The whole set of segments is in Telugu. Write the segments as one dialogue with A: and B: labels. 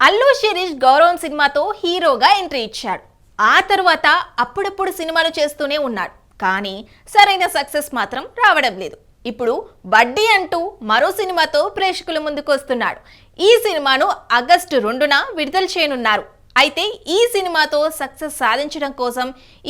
A: అల్లు శిరీష్ గౌరవం సినిమాతో హీరోగా ఎంట్రీ ఇచ్చాడు. ఆ తర్వాత అప్పుడప్పుడు సినిమాలు చేస్తూనే ఉన్నాడు. కానీ సరైన సక్సెస్ మాత్రం రావడం లేదు. ఇప్పుడు బడ్డీ అంటూ మరో సినిమాతో ప్రేక్షకుల ముందుకు వస్తున్నాడు. ఈ సినిమాను ఆగస్టు 2న విడుదల చేయనున్నారు. అయితే ఈ సినిమాతో సక్సెస్ సాధించడం కోసం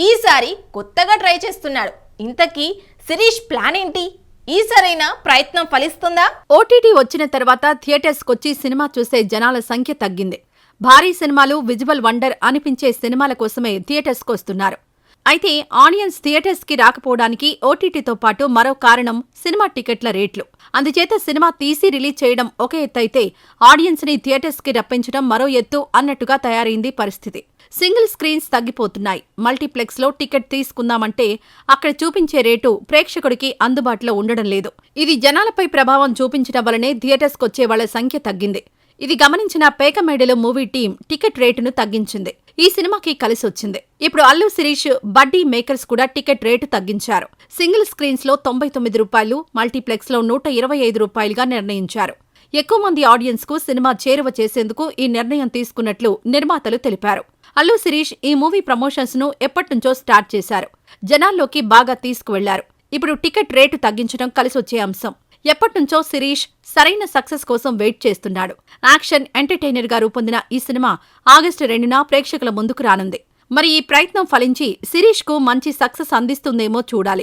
A: ఈసారి కొత్తగా ట్రై చేస్తున్నాడు. ఇంతకీ శిరీష్ ప్లాన్ ఏంటి? ఈ సరైన ప్రయత్నం ఫలిస్తుందా?
B: ఓటీటీ వచ్చిన తర్వాత థియేటర్స్కొచ్చి సినిమా చూసే జనాల సంఖ్య తగ్గింది. భారీ సినిమాలు, విజువల్ వండర్ అనిపించే సినిమాల కోసమే థియేటర్స్కు వస్తున్నారు. అయితే ఆడియన్స్ థియేటర్స్కి రాకపోవడానికి ఓటీటీతో పాటు మరో కారణం సినిమా టికెట్ల రేట్లు. అందుచేత సినిమా తీసి రిలీజ్ చేయడం ఒక ఎత్తైతే ఆడియన్స్ని థియేటర్స్కి రప్పించడం మరో ఎత్తు అన్నట్టుగా తయారైంది పరిస్థితి. సింగిల్ స్క్రీన్స్ తగ్గిపోతున్నాయి. మల్టీప్లెక్స్లో టికెట్ తీసుకుందామంటే అక్కడ చూపించే రేటు ప్రేక్షకుడికి అందుబాటులో ఉండడం లేదు. ఇది జనాలపై ప్రభావం చూపించడం వల్లనే థియేటర్స్కొచ్చే వాళ్ల సంఖ్య తగ్గింది. ఇది గమనించిన పేకమేడలో మూవీ టీం టికెట్ రేటును తగ్గించింది. ఈ సినిమాకి కలిసొచ్చింది. ఇప్పుడు అల్లు శిరీష్, బడ్డీ మేకర్స్ కూడా టికెట్ రేటు తగ్గించారు. సింగిల్ స్క్రీన్స్ లో 99 రూపాయలు, మల్టీప్లెక్స్ లో 125 రూపాయలుగా నిర్ణయించారు. ఎక్కువ మంది ఆడియన్స్ కు సినిమా చేరువ చేసేందుకు ఈ నిర్ణయం తీసుకున్నట్లు నిర్మాతలు తెలిపారు. అల్లు శిరీష్ ఈ మూవీ ప్రమోషన్స్ ను ఎప్పటినుంచో స్టార్ట్ చేశారు. జనాల్లోకి బాగా తీసుకువెళ్లారు. ఇప్పుడు టికెట్ రేటు తగ్గించడం కలిసొచ్చే అంశం. ఎప్పటినుంచో శిరీష్ సరైన సక్సెస్ కోసం వెయిట్ చేస్తున్నాడు. యాక్షన్ ఎంటర్టైనర్ గా రూపొందిన ఈ సినిమా ఆగస్టు 2న ప్రేక్షకుల ముందుకు రానుంది. మరి ఈ ప్రయత్నం ఫలించి శిరీష్ కు మంచి సక్సెస్ అందిస్తుందేమో చూడాలి.